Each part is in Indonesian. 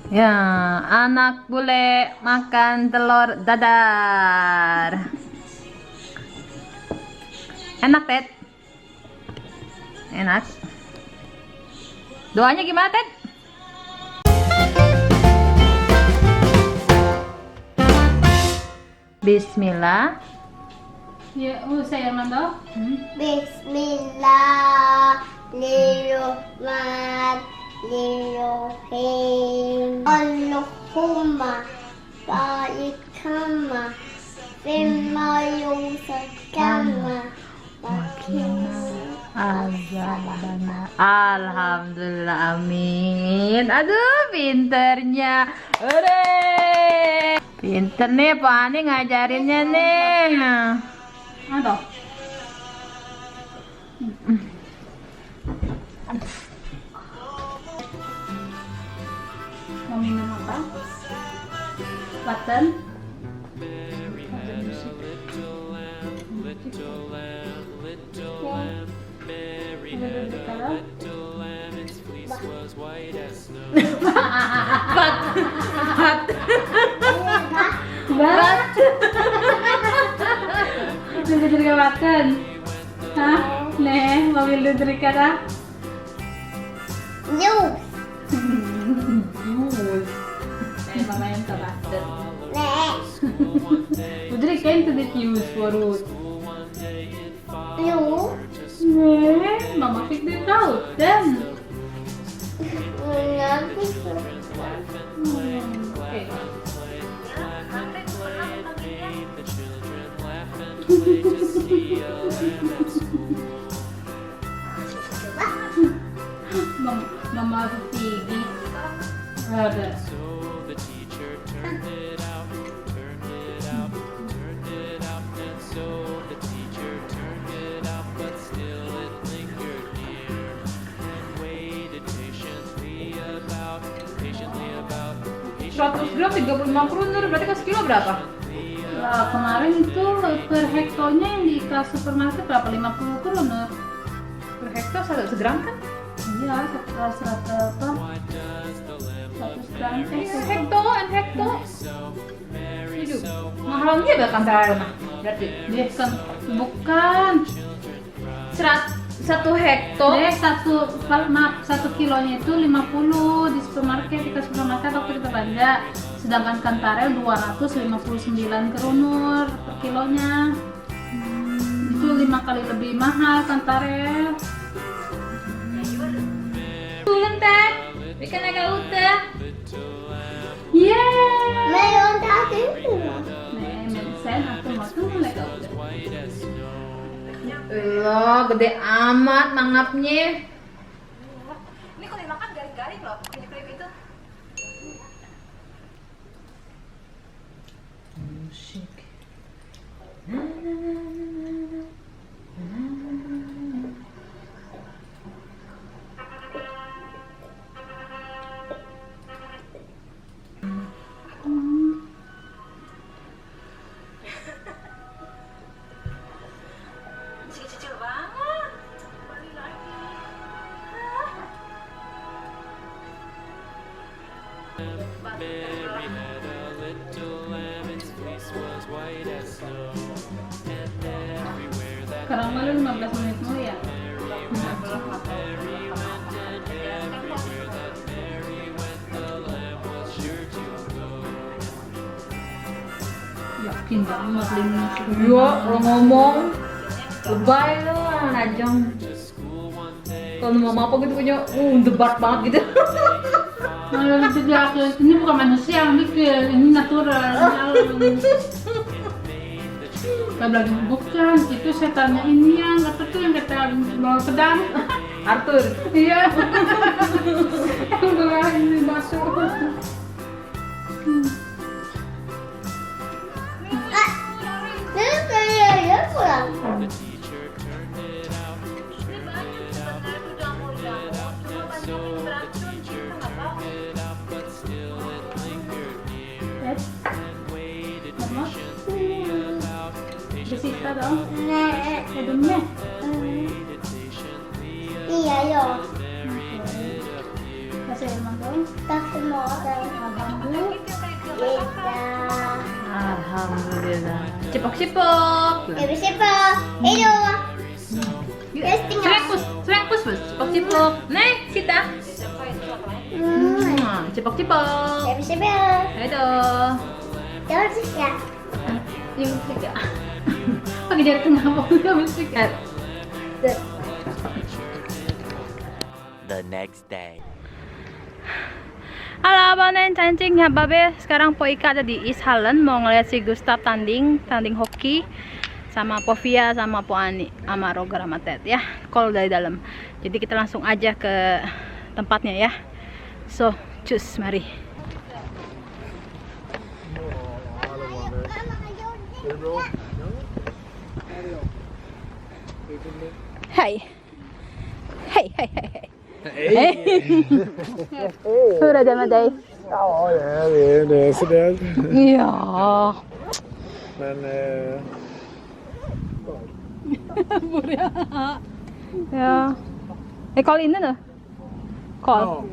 Ya, anak bule makan telur dadar. Enak, Ted? Enak. Doanya gimana, Ted? Bismillah. Ya, saya Armando. Bismillahirrahmanirrahim. Allahumma barik kama bima yusakama Azabana. Alhamdulillah, amin. Aduh, pinternya. Ure. Pinter nih Pak Ani ngajarinnya nih. Ada. Mau minum apa? Button. Bat. Itu dari button. Hah? Nih, mobil lu dari kata. Yus Mama yang button. ne Udri kan to the fuse for root. Yus Nih, mama fick det out then. Okay. Mama Piggy. Ada. Seratus gram 35 kroner, berarti kan sekilo berapa? Lah, kemarin itu per hektonya yang di kelas supermarket berapa? 50 kroner. Per hektar segram kan? Iya, satu apa? 100 gram Hekto, en hekto. Hidup. Mahal dia bahkan mah. Berarti Dia kan bukan. satu hekto. Deh, maaf, 1 kilonya itu 50 di supermarket, di supermarket waktu kita belanja. Sedangkan kantarel 259 kroner per kilonya. Itu 5 kali lebih mahal kantarel. Tulen teh. Bikin agak udah. Yeay. Meron tadi Nih, medicine aku mau tuh mereka udah. Loh, gede amat mangapnya. Ini kalau dimakan garing-garing loh, krim itu. Musik. Kecil-kecil banget. Balik lagi. Hah? Mary had a little lamb, its fleece was white as snow. And everywhere that Sekarang malu 15 menit mulu ya. Mary went, and everywhere that Mary went, the lamb was sure to go. Yakin banget 5 menit. Yo, lo ngomong lebay lo, najong. Kalau mau apa gitu punya, debat banget gitu. Malah tidak, ini bukan manusia yang bikin, ini natural. Saya bilang bukan, itu setannya ini yang apa tuh yang kita bawa pedang. Arthur. Iya. Yang bawa ini masuk. Terus saya pulang. The teacher turned it out, Ini banyak sebenarnya udah mau jamu, cuma banyak yang beracun, kita nggak tahu. it out, but still it lingered near. Yes. And waited Mama. patiently about, Bersihkan dong. Nek. Hidungnya. waited patiently Iya yo. Kasih air mangkok. kasih modal. Bisa. Alhamdulillah. Cipok-cipok. Ya bisa pak. Ayo. Yes, tinggal. Serempus, bos. Cipok-cipok. Nih, Sita. Cipok-cipok. Ya bisa pak. Ayo. Jangan susah. Yang ketiga. Pakai jari tengah mau nggak mesti kan? The next day. Halo abonen cancing ya babe. Sekarang Po Ika ada di East Hallen mau ngeliat si Gustaf tanding hoki sama Po Via sama Po Ani sama Roger sama Ted ya. Call dari dalam. Jadi kita langsung aja ke tempatnya ya. So, cus mari. Hai. Hej, hej, hej, hej. Hej. Hur är det med dig? Ja, det är sådär. Ja. Men Ja. Är Karl inne nu? Karl?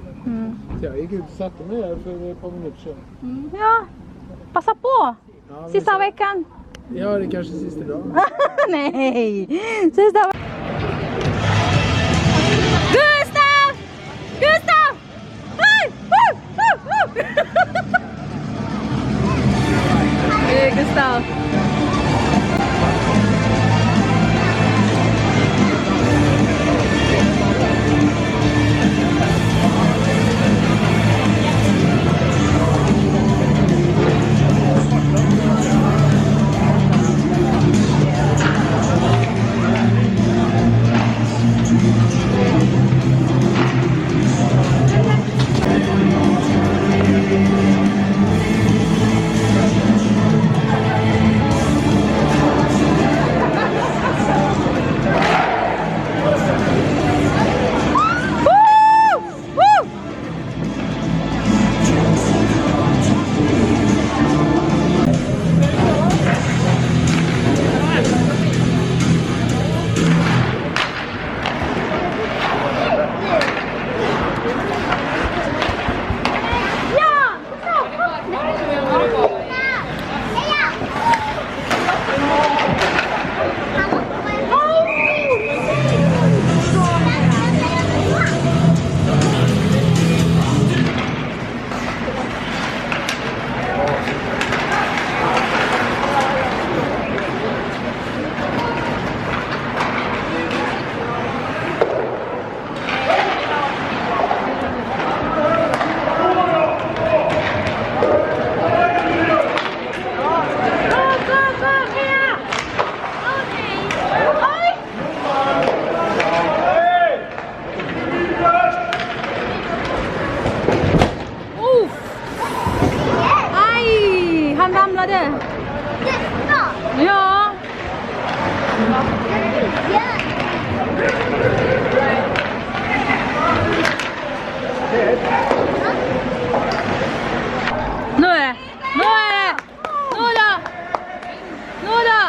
ja, jag gick ut och satte mig här för ett par minuter sedan. Ja. Passa på. Ja, men Sista veckan. Ja, det är kanske sista dagen. Nej. Sista veckan. Gustav! Gustav! Hej! Hey, Gustav. det? Ja. Nu är det! Nu är det! Nu då! Nu då!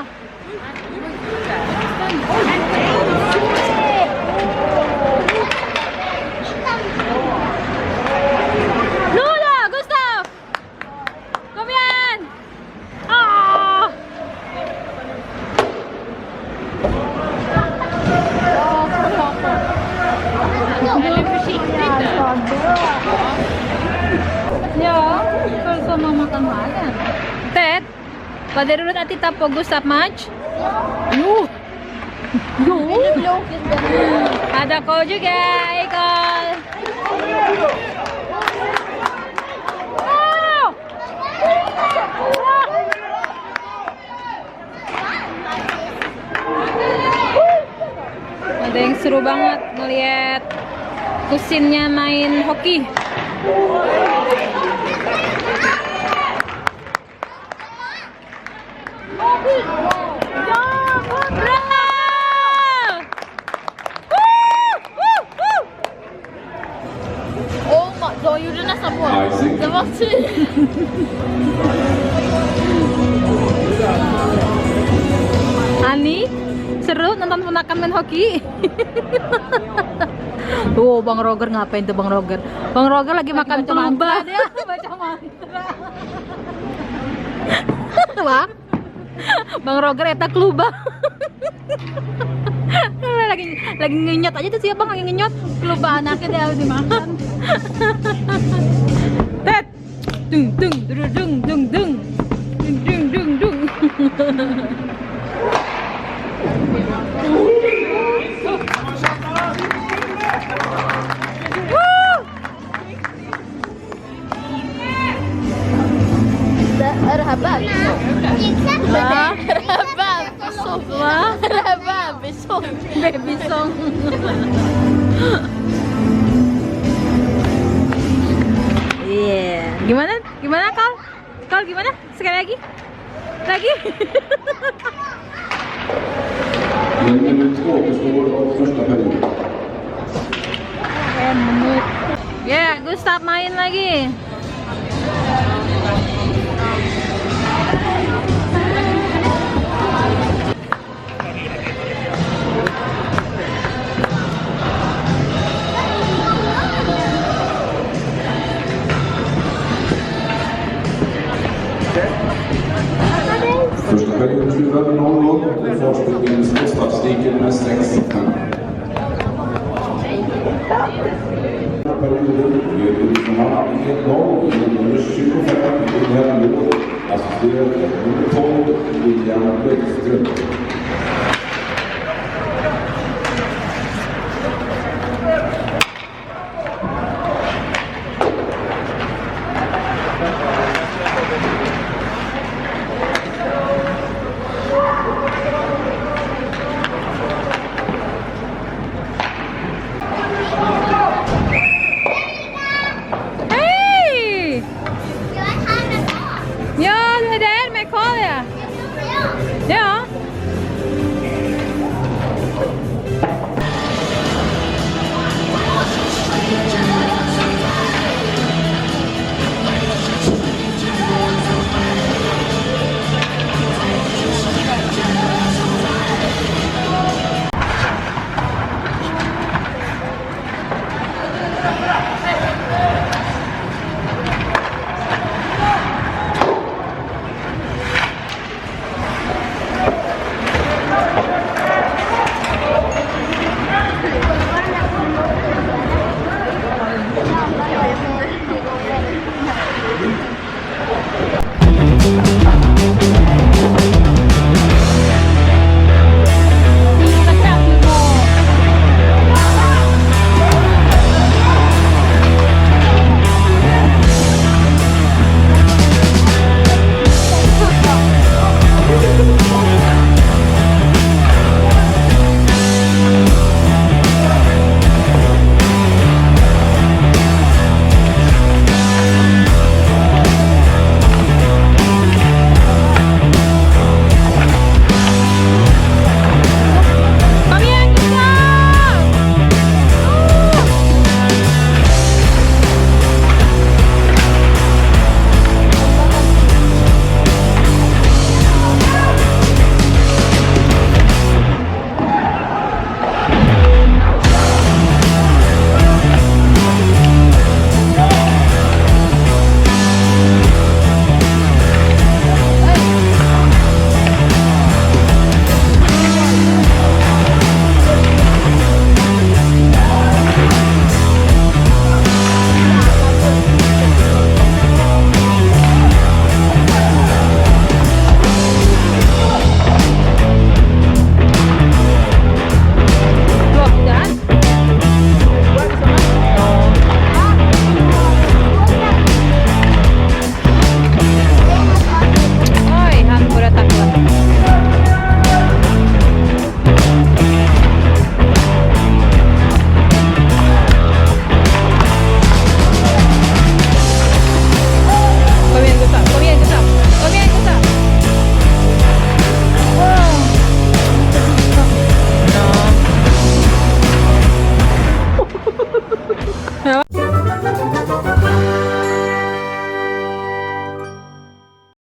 Nu då, Gustav! Kom igen! Ah! Ja, kalau sama makan makan. Ted, pada rurut ati tapo Gustav match? Yuh. Yuh. Ada kau juga, Ikal. Oh! Ada yang seru banget ngeliat kusinnya main hoki. Jag gjorde nästan på. Det var tid. Ani, seru nonton ponakan main hoki. Tuh Bang Roger ngapain tuh Bang Roger? Bang Roger lagi makan keluba dia. Baca mantra. Wah. Bang Roger eta keluba. lagi ngenyot aja tuh siapa lagi ngenyot Lupa anaknya dia harus dimakan. tet dung dung dung dung dung dung dung dung dung. Baby song. Iya. Gimana Kal? Kal gimana? Sekali lagi. Lagi. Minut 2 består av första perioden. Ya, Gustaf main lagi. Första perioden slutade 0-0 och Forsbäcken slår statistiken med 6-5. Perioden leder Rosengård 1-0 i nummer 25 William Låd, assisterad av nummer 12 William Bäckström.